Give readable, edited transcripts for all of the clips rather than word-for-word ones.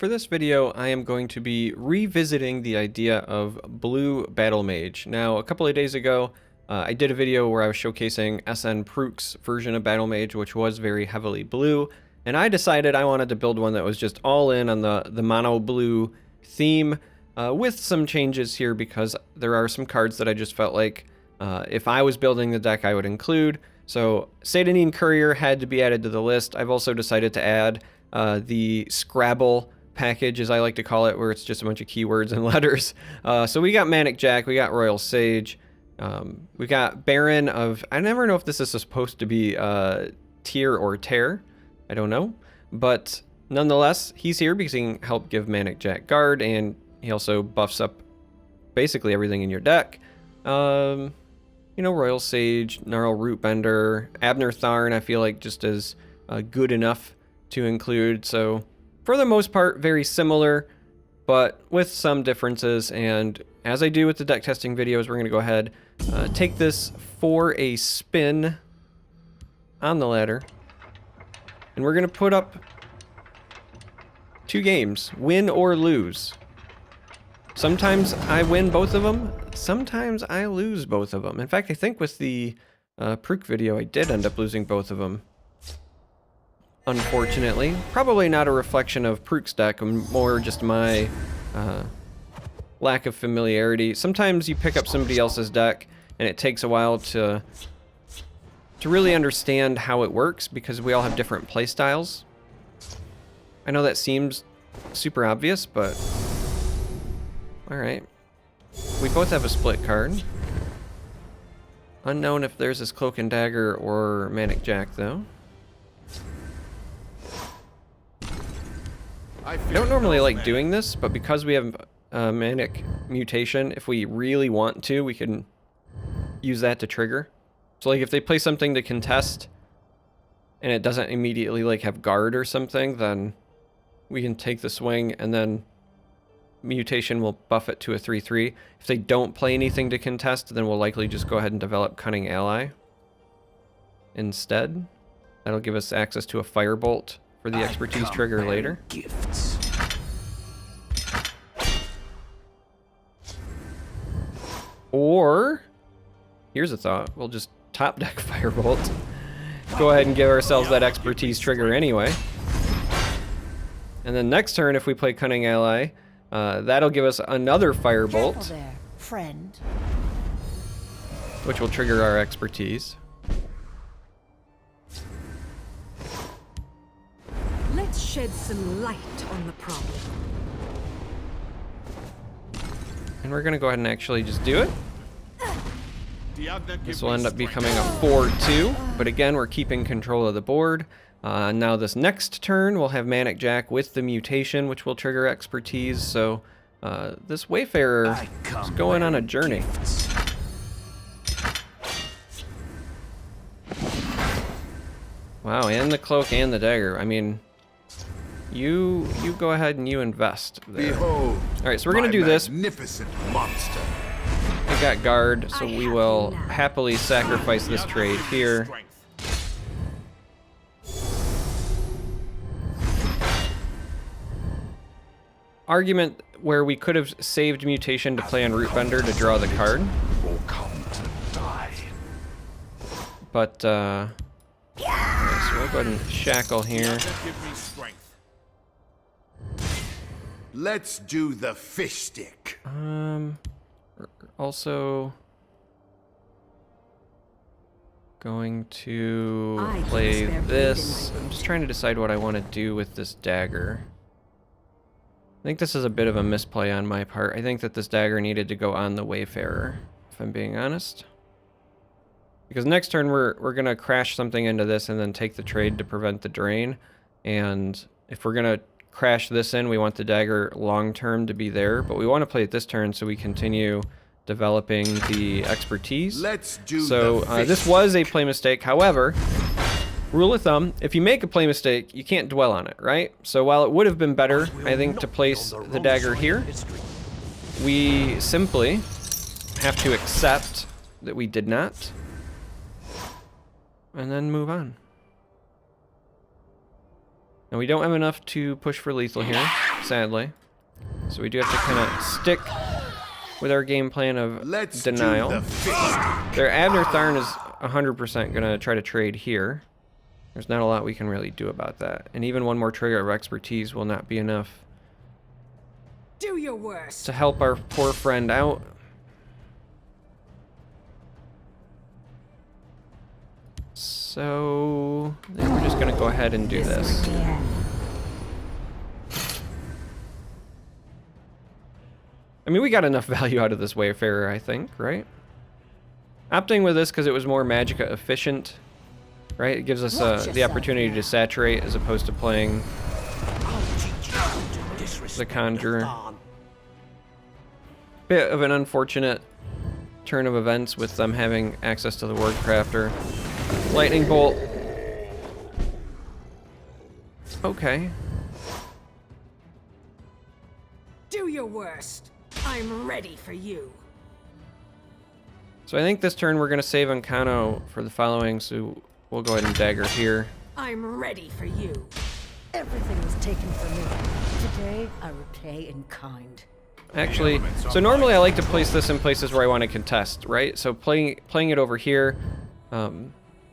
For this video, I am going to be revisiting the idea of blue Battlemage. Now, a couple of days ago, I did a video where I was showcasing SnProok's version of Battlemage, which was very heavily blue, and I decided I wanted to build one that was just all in on the mono blue theme, with some changes here because there are some cards that I just felt like if I was building the deck I would include. So Satanine Courier had to be added to the list. I've also decided to add the Scrabble package, as I like to call it, where it's just a bunch of keywords and letters. So we got Manic Jack, we got Royal Sage, we got Baron of, I never know if this is supposed to be tier or tear, I don't know, but nonetheless, he's here because he can help give Manic Jack guard, and he also buffs up basically everything in your deck. You know, Royal Sage, Gnarl Rootbender, Abner Tharn, I feel like just is good enough to include. So for the most part, very similar, but with some differences. And as I do with the deck testing videos, we're going to go ahead, take this for a spin on the ladder, and we're going to put up 2 games, win or lose. Sometimes I win both of them, sometimes I lose both of them. In fact, I think with the Prook video, I did end up losing both of them. Unfortunately. Probably not a reflection of Prook's deck, more just my lack of familiarity. Sometimes you pick up somebody else's deck and it takes a while to really understand how it works because we all have different play styles. I know that seems super obvious, but alright. We both have a split card. Unknown if there's this Cloak and Dagger or Manic Jack, though. I don't normally like doing this, but because we have Manic Mutation, if we really want to, we can use that to trigger. So like if they play something to contest, and it doesn't immediately like have guard or something, then we can take the swing, and then Mutation will buff it to a 3/3. If they don't play anything to contest, then we'll likely just go ahead and develop Cunning Ally instead. That'll give us access to a Firebolt for the expertise trigger later. Gifts. Or, here's a thought, we'll just top deck Firebolt. Go ahead and give ourselves that expertise trigger anyway. And then next turn, if we play Cunning Ally, that'll give us another Firebolt, there, friend. which will trigger our expertise. Let's shed some light on the problem. And we're gonna go ahead and actually just do it. This will end up becoming a 4/2, but again, we're keeping control of the board. Now this next turn, we'll have Manic Jack with the Mutation, which will trigger expertise, so this Wayfarer is going on a journey. Wow, and the Cloak and the Dagger. I mean, you go ahead and you invest there. Behold, alright, so we're gonna do this. Magnificent monster. I got guard, so we will happily sacrifice this trade here. Argument where we could have saved Mutation to play on Rootbender to draw the card. But, okay, so we'll go ahead and shackle here. Let's do the fish stick. Also going to play this. I'm just trying to decide what I want to do with this dagger. I think this is a bit of a misplay on my part. I think that this dagger needed to go on the Wayfarer, if I'm being honest. Because next turn we're gonna crash something into this and then take the trade to prevent the drain. And if we're gonna crash this in, we want the dagger long term to be there, but we want to play it this turn so we continue developing the expertise. Let's do so this was a play mistake. However, rule of thumb, if you make a play mistake, you can't dwell on it, right? So while it would have been better, I think, to place the dagger here, we simply have to accept that we did not, and then move on. Now we don't have enough to push for lethal here, sadly. So we do have to kind of stick with our game plan of denial. Their Abner Tharn is 100% going to try to trade here. There's not a lot we can really do about that. And even one more trigger of expertise will not be enough Do your worst. to help our poor friend out. So I think we're just going to go ahead and do this. I mean, we got enough value out of this Wayfarer, I think, right? Opting with this because it was more Magicka efficient, right? It gives us the opportunity to saturate as opposed to playing the Conjurer. Bit of an unfortunate turn of events with them having access to the Word Crafter. Lightning Bolt. Okay. Do your worst. I'm ready for you. So I think this turn we're going to save on Kano for the following, so we'll go ahead and dagger here. I'm ready for you. Everything was taken from me. Today, I repay in kind. Actually, so normally I like to place this in places where I want to contest, right? So playing it over here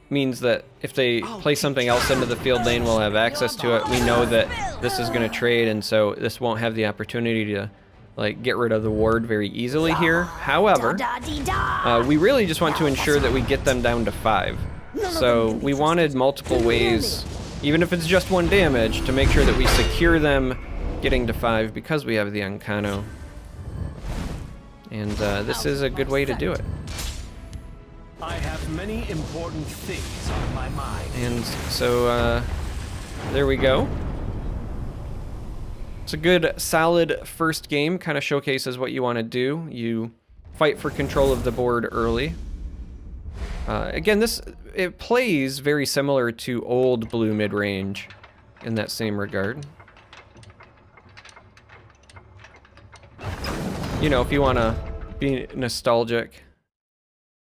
means that if they play something else into the field lane, we'll have access to it. We know that this is going to trade, and so this won't have the opportunity to like get rid of the ward very easily here. However, we really just want to ensure that we get them down to 5. So we wanted multiple ways, even if it's just 1 damage, to make sure that we secure them getting to 5 because we have the Ankano. And this is a good way to do it. I have many important things on my mind. And so there we go. It's a good, solid first game. Kind of showcases what you want to do. You fight for control of the board early. Again, it plays very similar to old blue mid-range in that same regard. You know, if you want to be nostalgic,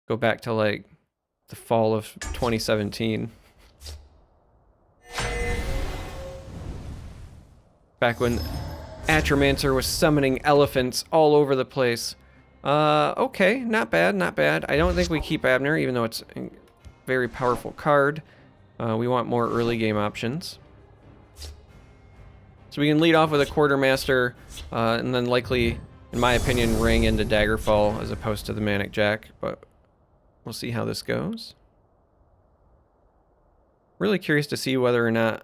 go back to like the fall of 2017. Back when Atromancer was summoning elephants all over the place. Okay, not bad, not bad. I don't think we keep Abner, even though it's a very powerful card. We want more early game options. So we can lead off with a Quartermaster, and then likely, in my opinion, ring into Daggerfall as opposed to the Manic Jack, but we'll see how this goes. Really curious to see whether or not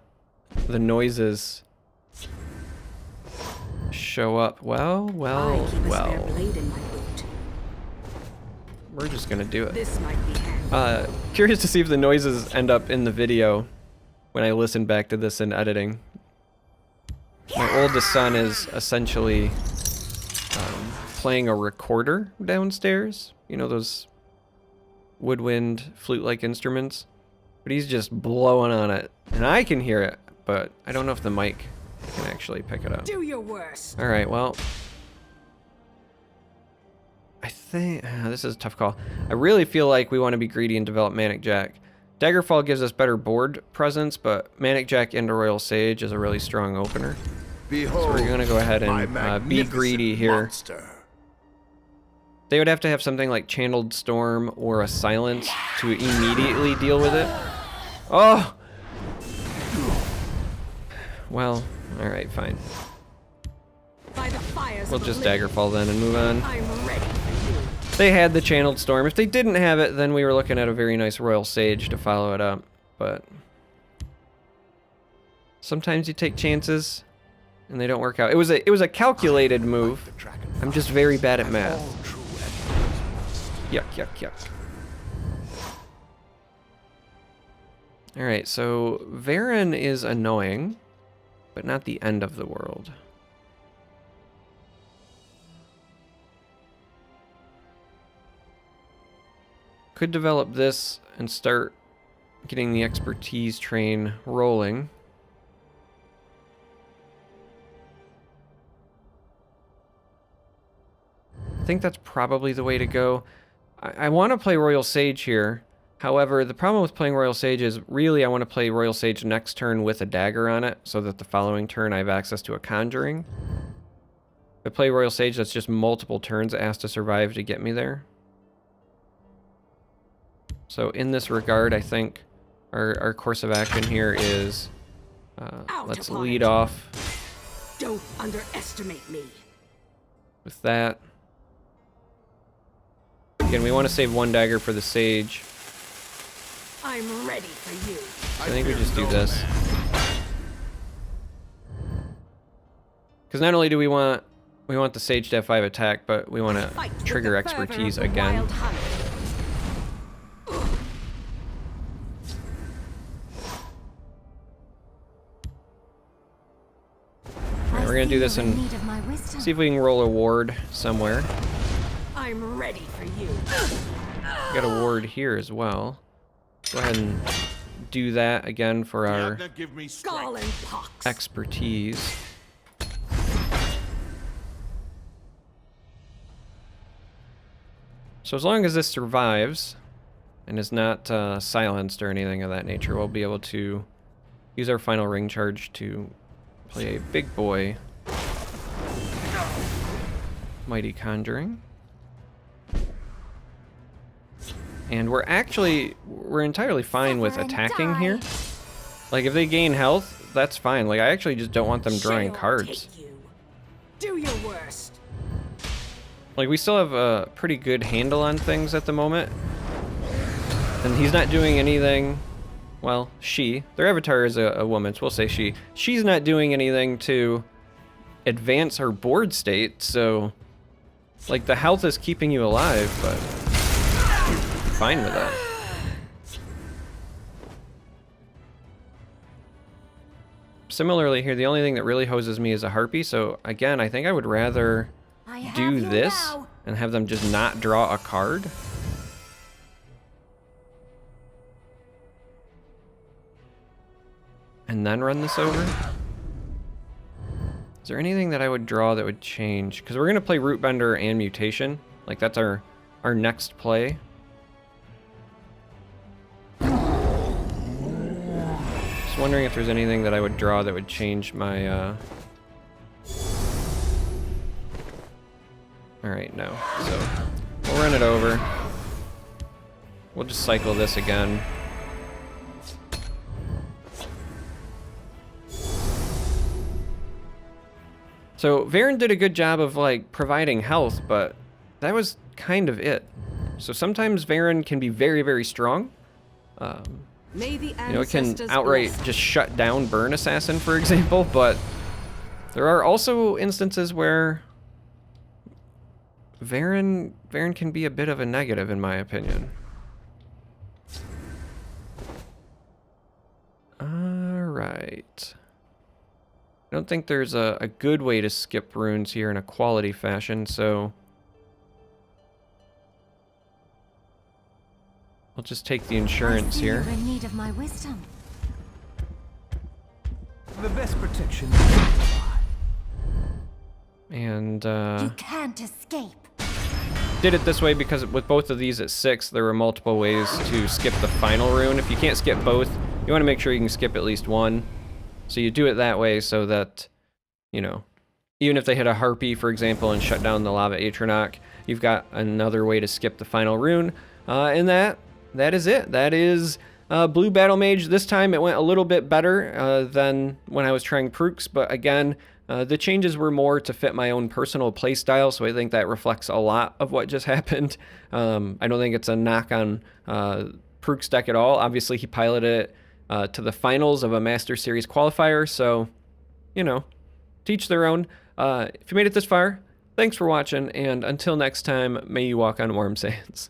the noises show up. Well. We're just gonna do it. This might be handy. Curious to see if the noises end up in the video when I listen back to this in editing. My oldest son is essentially playing a recorder downstairs. You know, those woodwind flute-like instruments? But he's just blowing on it. And I can hear it, but I don't know if the mic can actually pick it up. Do your worst. Alright, well, I think this is a tough call. I really feel like we want to be greedy and develop Manic Jack. Daggerfall gives us better board presence, but Manic Jack into Royal Sage is a really strong opener. Behold, So we're going to go ahead and be greedy here. Monster. They would have to have something like Channeled Storm or a Silence to immediately deal with it. Oh! Well, alright, fine. By the fires We'll of just oblivion, Daggerfall then and move on. I'm ready for you. They had the Channeled Storm. If they didn't have it, then we were looking at a very nice Royal Sage to follow it up. But sometimes you take chances and they don't work out. It was a calculated move. I'm just very bad at math. Yuck, yuck, yuck. Alright, so Varen is annoying, but not the end of the world. Could develop this and start getting the expertise train rolling. I think that's probably the way to go. I want to play Royal Sage here, However, the problem with playing Royal Sage is really I want to play Royal Sage next turn with a dagger on it so that the following turn I have access to a conjuring. If I play Royal Sage, that's just multiple turns it has to survive to get me there. So in this regard, I think our course of action here is let's lead off. Don't underestimate me. With that. Again, we want to save one dagger for the Sage. I'm ready for you. I think we just do this. Because not only do we want the Sage to have 5 attack, but we want to Fight with trigger the fervor expertise of the again. wild hunt. Alright, we're going to do this and see if we can roll a ward somewhere. I'm ready for you. We got a ward here as well. Go ahead and do that again for our Give me Skull and pox. expertise. So as long as this survives and is not silenced or anything of that nature, we'll be able to use our final ring charge to play a big boy Mighty Conjuring. And we're entirely fine with attacking here. Like, if they gain health, that's fine. Like, I actually just don't want them drawing Shall cards. take you. Do your worst. Like, we still have a pretty good handle on things at the moment. And he's not doing anything... Well, she. Their avatar is a woman, so we'll say she. She's not doing anything to advance her board state, so... Like, the health is keeping you alive, but... fine with that. Similarly here, the only thing that really hoses me is a harpy, so again, I think I would rather do this and have them just not draw a card. And then run this over. Is there anything that I would draw that would change? Because we're going to play Rootbender and Mutation. Like, that's our next play. Just wondering if there's anything that I would draw that would change my... Alright, no. So, we'll run it over. We'll just cycle this again. So, Varen did a good job of, like, providing health, but that was kind of it. So sometimes Varen can be very, very strong. May the You know, it can ancestors outright bless. just shut down Burn Assassin, for example, but there are also instances where Varen can be a bit of a negative, in my opinion. Alright. I don't think there's a good way to skip runes here in a quality fashion, so I'll just take the insurance here. You're in need of my wisdom. The best protection. And You can't escape. did it this way because with both of these at 6, there were multiple ways to skip the final rune. If you can't skip both, you want to make sure you can skip at least one. So you do it that way so that, you know, even if they hit a Harpy, for example, and shut down the Lava Atronach, you've got another way to skip the final rune. And that is it. That is Blue Battlemage. This time it went a little bit better than when I was trying Prooks, but again, the changes were more to fit my own personal playstyle, so I think that reflects a lot of what just happened. I don't think it's a knock on Prook's deck at all. Obviously, he piloted it to the finals of a Master Series qualifier, so, you know, teach their own. If you made it this far, thanks for watching, and until next time, may you walk on warm sands.